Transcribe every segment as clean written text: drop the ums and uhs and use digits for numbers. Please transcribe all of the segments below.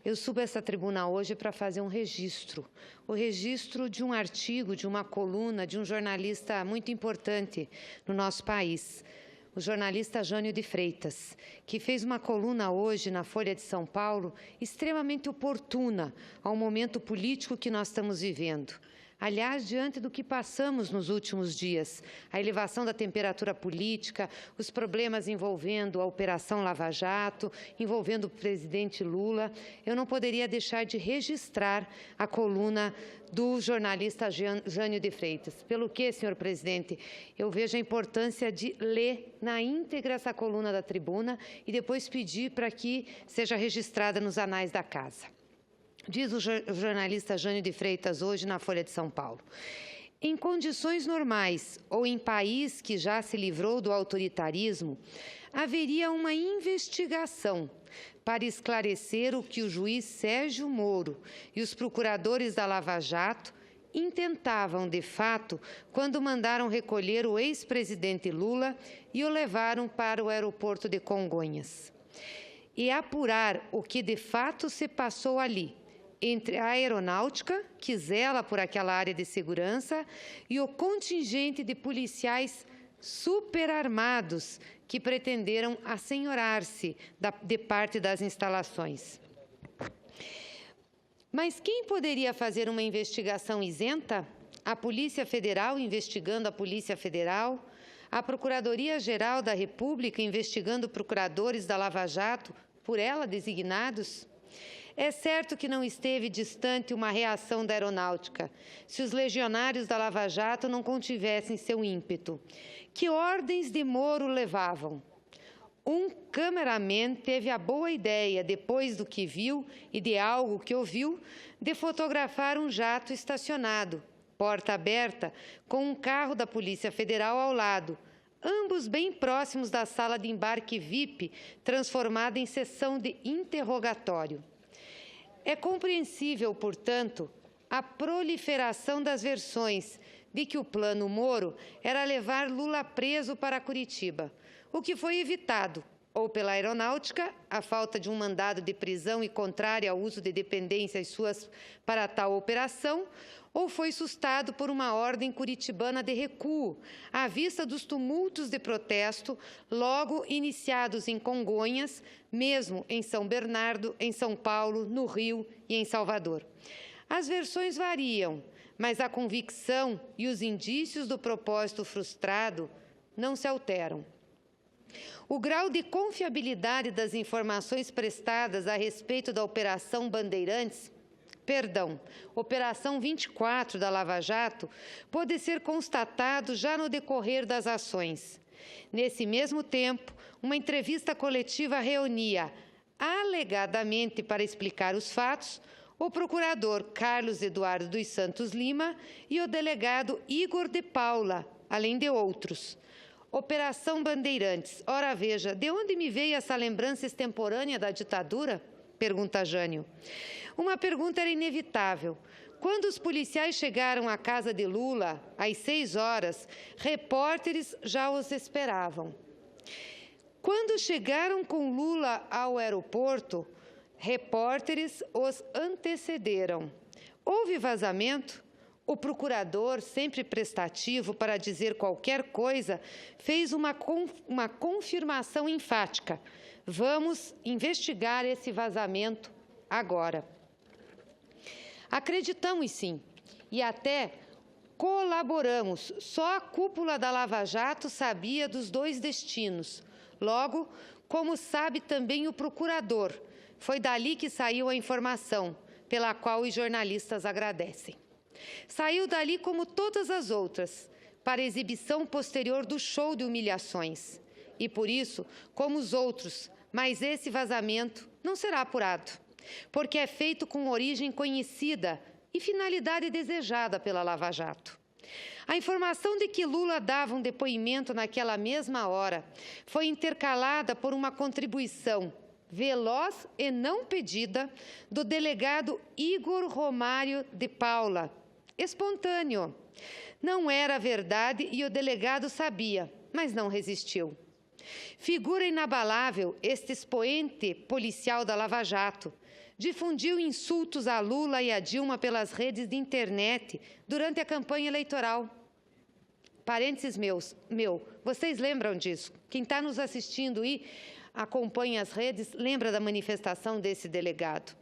Eu subo essa tribuna hoje para fazer um registro. O registro de um artigo, de uma coluna, de um jornalista muito importante no nosso país, o jornalista Jânio de Freitas, que fez uma coluna hoje na Folha de São Paulo extremamente oportuna ao momento político que nós estamos vivendo. Aliás, diante do que passamos nos últimos dias, a elevação da temperatura política, os problemas envolvendo a Operação Lava Jato, envolvendo o presidente Lula, eu não poderia deixar de registrar a coluna do jornalista Jânio de Freitas. Pelo que, senhor presidente, eu vejo a importância de ler na íntegra essa coluna da tribuna e depois pedir para que seja registrada nos anais da casa. Diz o jornalista Jânio de Freitas hoje na Folha de São Paulo: em condições normais ou em país que já se livrou do autoritarismo, haveria uma investigação para esclarecer o que o juiz Sérgio Moro e os procuradores da Lava Jato intentavam de fato quando mandaram recolher o ex-presidente Lula e o levaram para o aeroporto de Congonhas. E apurar o que de fato se passou ali, entre a aeronáutica, que zela por aquela área de segurança, e o contingente de policiais superarmados que pretenderam assenhorar-se de parte das instalações. Mas quem poderia fazer uma investigação isenta? A Polícia Federal investigando a Polícia Federal? A Procuradoria-Geral da República investigando procuradores da Lava Jato, por ela designados? É certo que não esteve distante uma reação da aeronáutica, se os legionários da Lava Jato não contivessem seu ímpeto. Que ordens de Moro levavam? Um cameraman teve a boa ideia, depois do que viu e de algo que ouviu, de fotografar um jato estacionado, porta aberta, com um carro da Polícia Federal ao lado, ambos bem próximos da sala de embarque VIP, transformada em sessão de interrogatório. É compreensível, portanto, a proliferação das versões de que o plano Moro era levar Lula preso para Curitiba, o que foi evitado, ou pela aeronáutica, a falta de um mandado de prisão e contrária ao uso de dependências suas para tal operação, ou foi sustado por uma ordem curitibana de recuo, à vista dos tumultos de protesto logo iniciados em Congonhas, mesmo em São Bernardo, em São Paulo, no Rio e em Salvador. As versões variam, mas a convicção e os indícios do propósito frustrado não se alteram. O grau de confiabilidade das informações prestadas a respeito da Operação Operação 24 da Lava Jato, pode ser constatado já no decorrer das ações. Nesse mesmo tempo, uma entrevista coletiva reunia, alegadamente para explicar os fatos, o procurador Carlos Eduardo dos Santos Lima e o delegado Igor de Paula, além de outros. Operação Bandeirantes. Ora, veja, de onde me veio essa lembrança extemporânea da ditadura? Pergunta Jânio. Uma pergunta era inevitável. Quando os policiais chegaram à casa de Lula, às 6 horas, repórteres já os esperavam. Quando chegaram com Lula ao aeroporto, repórteres os antecederam. Houve vazamento? O procurador, sempre prestativo para dizer qualquer coisa, fez uma confirmação enfática. Vamos investigar esse vazamento agora. Acreditamos sim, e até colaboramos. Só a cúpula da Lava Jato sabia dos dois destinos. Logo, como sabe também o procurador, foi dali que saiu a informação, pela qual os jornalistas agradecem. Saiu dali como todas as outras, para exibição posterior do show de humilhações. E por isso, como os outros, mas esse vazamento não será apurado, porque é feito com origem conhecida e finalidade desejada pela Lava Jato. A informação de que Lula dava um depoimento naquela mesma hora foi intercalada por uma contribuição veloz e não pedida do delegado Igor Romário de Paula, espontâneo. Não era verdade e o delegado sabia, mas não resistiu. Figura inabalável este expoente policial da Lava Jato, difundiu insultos a Lula e a Dilma pelas redes de internet durante a campanha eleitoral. Parênteses vocês lembram disso? Quem está nos assistindo e acompanha as redes, lembra da manifestação desse delegado.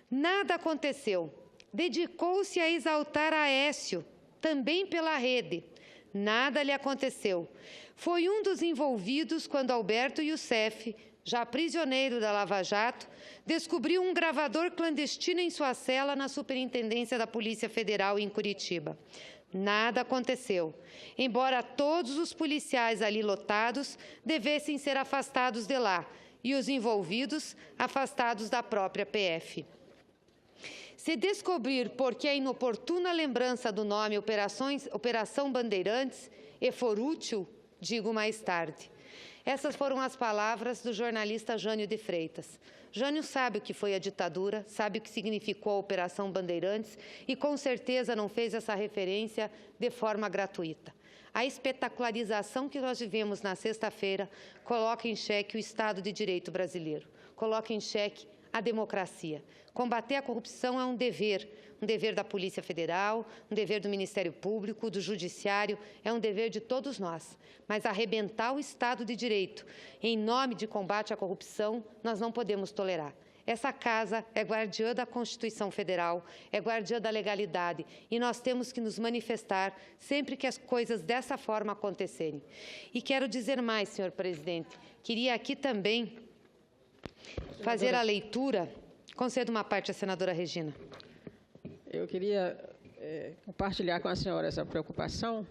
Nada aconteceu. Dedicou-se a exaltar Aécio, também pela rede. Nada lhe aconteceu. Foi um dos envolvidos quando Alberto Youssef, já prisioneiro da Lava Jato, descobriu um gravador clandestino em sua cela na Superintendência da Polícia Federal em Curitiba. Nada aconteceu, embora todos os policiais ali lotados devessem ser afastados de lá e os envolvidos afastados da própria PF. Se descobrir por que a inoportuna lembrança do nome Operação Bandeirantes e for útil, digo mais tarde. Essas foram as palavras do jornalista Jânio de Freitas. Jânio sabe o que foi a ditadura, sabe o que significou a Operação Bandeirantes e, com certeza, não fez essa referência de forma gratuita. A espetacularização que nós vivemos na sexta-feira coloca em xeque o Estado de Direito brasileiro, coloca em xeque a democracia. Combater a corrupção é um dever da Polícia Federal, um dever do Ministério Público, do Judiciário, é um dever de todos nós. Mas arrebentar o Estado de Direito em nome de combate à corrupção, nós não podemos tolerar. Essa casa é guardiã da Constituição Federal, é guardiã da legalidade, e nós temos que nos manifestar sempre que as coisas dessa forma acontecerem. E quero dizer mais, senhor presidente, queria aqui também fazer a leitura. Concedo uma parte à senadora Regina. Eu queria compartilhar com a senhora essa preocupação,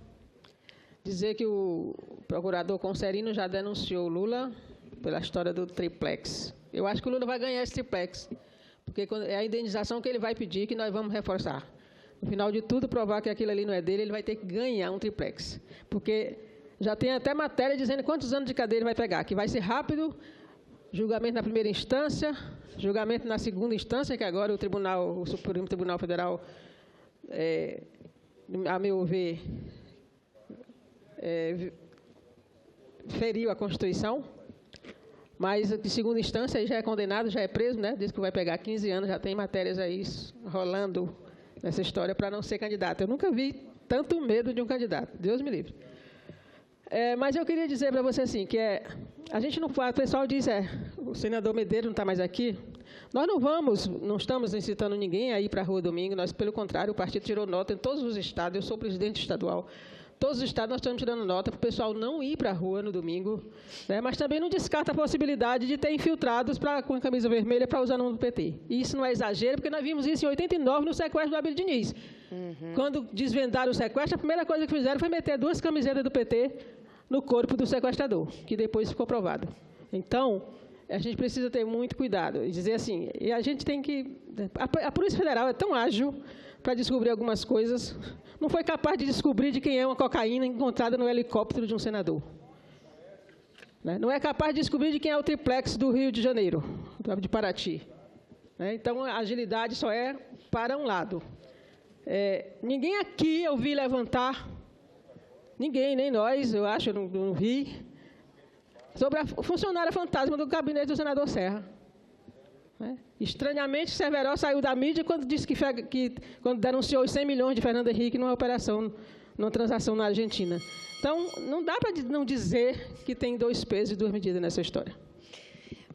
dizer que o procurador Conserino já denunciou Lula pela história do triplex. Eu acho que o Lula vai ganhar esse triplex, porque é a indenização que ele vai pedir que nós vamos reforçar. No final de tudo, provar que aquilo ali não é dele, ele vai ter que ganhar um triplex, porque já tem até matéria dizendo quantos anos de cadeia ele vai pegar, que vai ser rápido, julgamento na primeira instância, julgamento na segunda instância, que agora o Supremo Tribunal Federal, a meu ver, feriu a Constituição, mas de segunda instância aí já é condenado, já é preso, né? Diz que vai pegar 15 anos, já tem matérias aí rolando nessa história para não ser candidato. Eu nunca vi tanto medo de um candidato, Deus me livre. Mas eu queria dizer para você assim, que a gente não fala, o pessoal diz, o senador Medeiros não está mais aqui, nós não estamos incitando ninguém a ir para a rua domingo, nós, pelo contrário, o partido tirou nota em todos os estados, eu sou presidente estadual, todos os estados nós estamos tirando nota para o pessoal não ir para a rua no domingo, né, mas também não descarta a possibilidade de ter infiltrados com a camisa vermelha para usar no PT. E isso não é exagero, porque nós vimos isso em 89 no sequestro do Abílio Diniz. Quando desvendaram o sequestro, a primeira coisa que fizeram foi meter 2 camisetas do PT no corpo do sequestrador, que depois ficou provado. Então, a gente precisa ter muito cuidado e dizer assim, e a gente tem que... A Polícia Federal é tão ágil para descobrir algumas coisas, não foi capaz de descobrir de quem é uma cocaína encontrada no helicóptero de um senador. Né? Não é capaz de descobrir de quem é o triplex do Rio de Janeiro, de Paraty. Né? Então, a agilidade só é para um lado. Ninguém aqui eu vi levantar, ninguém, nem nós, eu acho, eu não vi, sobre a funcionária fantasma do gabinete do senador Serra. Estranhamente, Severo saiu da mídia quando disse quando denunciou os 100 milhões de Fernando Henrique numa operação, numa transação na Argentina. Então, não dá para não dizer que tem 2 pesos e 2 medidas nessa história.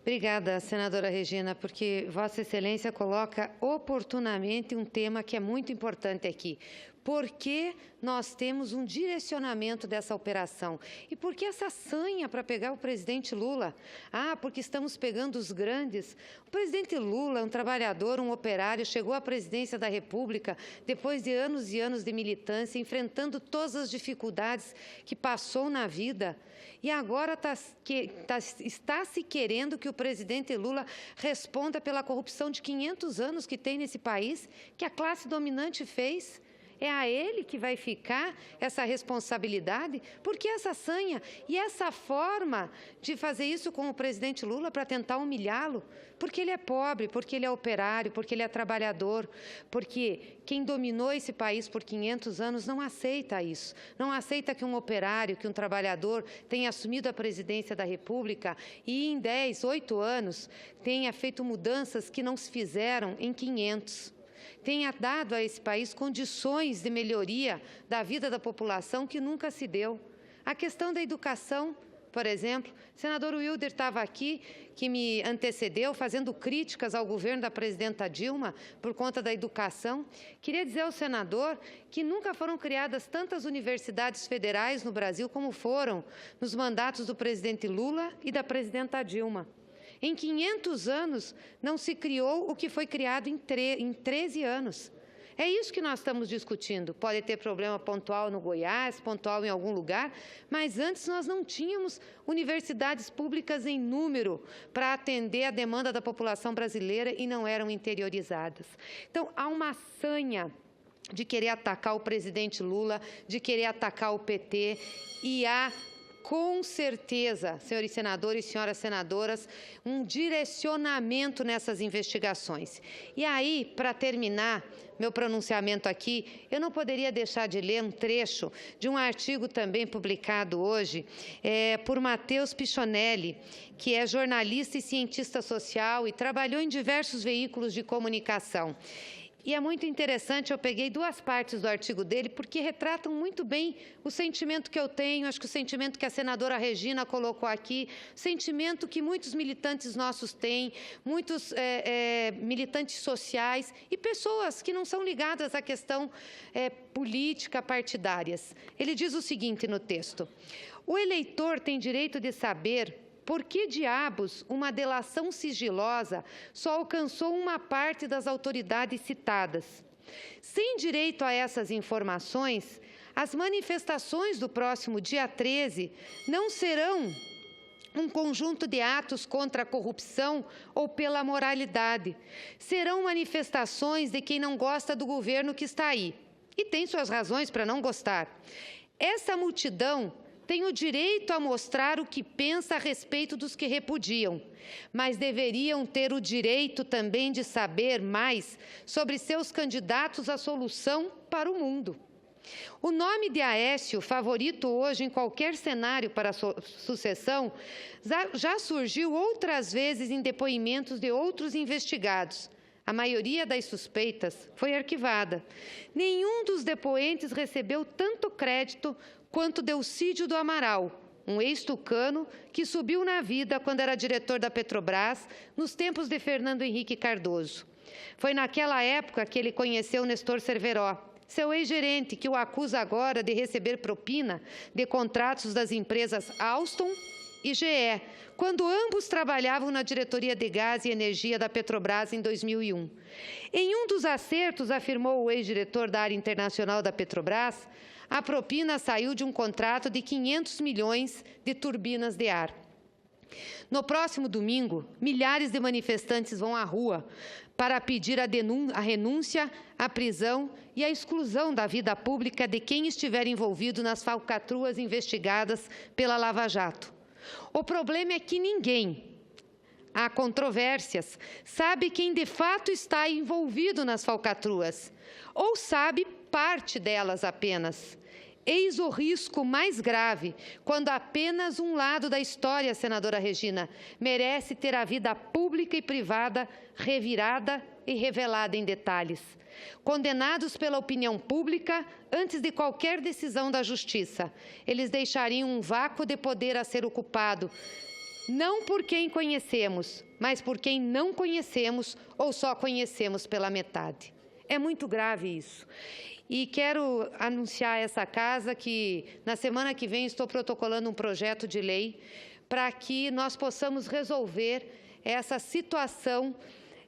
Obrigada, senadora Regina, porque Vossa Excelência coloca oportunamente um tema que é muito importante aqui. Por que nós temos um direcionamento dessa operação? E por que essa sanha para pegar o presidente Lula? Porque estamos pegando os grandes. O presidente Lula é um trabalhador, um operário, chegou à presidência da República depois de anos e anos de militância, enfrentando todas as dificuldades que passou na vida. E agora está se querendo que o presidente Lula responda pela corrupção de 500 anos que tem nesse país, que a classe dominante fez. É a ele que vai ficar essa responsabilidade? Por que essa sanha e essa forma de fazer isso com o presidente Lula para tentar humilhá-lo? Porque ele é pobre, porque ele é operário, porque ele é trabalhador, porque quem dominou esse país por 500 anos não aceita isso. Não aceita que um operário, que um trabalhador tenha assumido a presidência da República e em 8 anos tenha feito mudanças que não se fizeram em 500. Tenha dado a esse país condições de melhoria da vida da população que nunca se deu. A questão da educação, por exemplo, o senador Wilder estava aqui, que me antecedeu, fazendo críticas ao governo da presidenta Dilma por conta da educação. Queria dizer ao senador que nunca foram criadas tantas universidades federais no Brasil como foram nos mandatos do presidente Lula e da presidenta Dilma. Em 500 anos, não se criou o que foi criado em 13 anos. É isso que nós estamos discutindo. Pode ter problema pontual no Goiás, pontual em algum lugar, mas antes nós não tínhamos universidades públicas em número para atender a demanda da população brasileira e não eram interiorizadas. Então, há uma sanha de querer atacar o presidente Lula, de querer atacar o PT, e há, com certeza, senhores senadores e senhoras senadoras, um direcionamento nessas investigações. E aí, para terminar meu pronunciamento aqui, eu não poderia deixar de ler um trecho de um artigo também publicado hoje por Matheus Pichonelli, que é jornalista e cientista social e trabalhou em diversos veículos de comunicação. E é muito interessante, eu peguei 2 partes do artigo dele, porque retratam muito bem o sentimento que eu tenho, acho que o sentimento que a senadora Regina colocou aqui, o sentimento que muitos militantes nossos têm, muitos militantes sociais e pessoas que não são ligadas à questão política partidárias. Ele diz o seguinte no texto: o eleitor tem direito de saber por que diabos uma delação sigilosa só alcançou uma parte das autoridades citadas? Sem direito a essas informações, as manifestações do próximo dia 13 não serão um conjunto de atos contra a corrupção ou pela moralidade. Serão manifestações de quem não gosta do governo que está aí e tem suas razões para não gostar. Essa multidão tem o direito a mostrar o que pensa a respeito dos que repudiam, mas deveriam ter o direito também de saber mais sobre seus candidatos à solução para o mundo. O nome de Aécio, favorito hoje em qualquer cenário para a sucessão, já surgiu outras vezes em depoimentos de outros investigados. A maioria das suspeitas foi arquivada. Nenhum dos depoentes recebeu tanto crédito quanto Delcídio do Amaral, um ex-tucano que subiu na vida quando era diretor da Petrobras, nos tempos de Fernando Henrique Cardoso. Foi naquela época que ele conheceu Nestor Cerveró, seu ex-gerente, que o acusa agora de receber propina de contratos das empresas Alstom e GE, quando ambos trabalhavam na diretoria de gás e energia da Petrobras em 2001. Em um dos acertos, afirmou o ex-diretor da área internacional da Petrobras, a propina saiu de um contrato de 500 milhões de turbinas de ar. No próximo domingo, milhares de manifestantes vão à rua para pedir a renúncia, a prisão e a exclusão da vida pública de quem estiver envolvido nas falcatruas investigadas pela Lava Jato. O problema é que ninguém, há controvérsias, sabe quem de fato está envolvido nas falcatruas, ou sabe parte delas apenas. Eis o risco mais grave, quando apenas um lado da história, senadora Regina, merece ter a vida pública e privada revirada e revelada em detalhes. Condenados pela opinião pública antes de qualquer decisão da Justiça, eles deixariam um vácuo de poder a ser ocupado, não por quem conhecemos, mas por quem não conhecemos ou só conhecemos pela metade. É muito grave isso. E quero anunciar a essa casa que, na semana que vem, estou protocolando um projeto de lei para que nós possamos resolver essa situação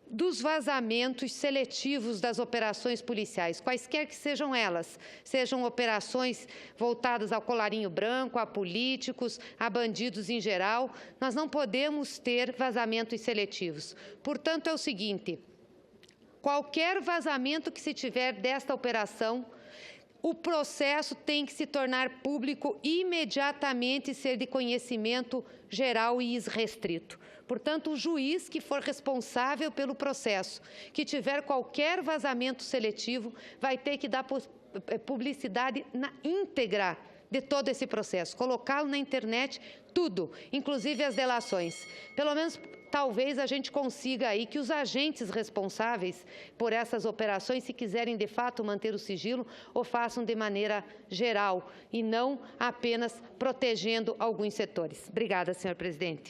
dos vazamentos seletivos das operações policiais, quaisquer que sejam elas, sejam operações voltadas ao colarinho branco, a políticos, a bandidos em geral, nós não podemos ter vazamentos seletivos. Portanto, é o seguinte: qualquer vazamento que se tiver desta operação o processo tem que se tornar público imediatamente e ser de conhecimento geral e irrestrito. Portanto, o juiz que for responsável pelo processo, que tiver qualquer vazamento seletivo, vai ter que dar publicidade na íntegra de todo esse processo, colocá-lo na internet, tudo, inclusive as delações. Pelo menos, talvez a gente consiga aí que os agentes responsáveis por essas operações, se quiserem de fato manter o sigilo, o façam de maneira geral e não apenas protegendo alguns setores. Obrigada, senhor presidente.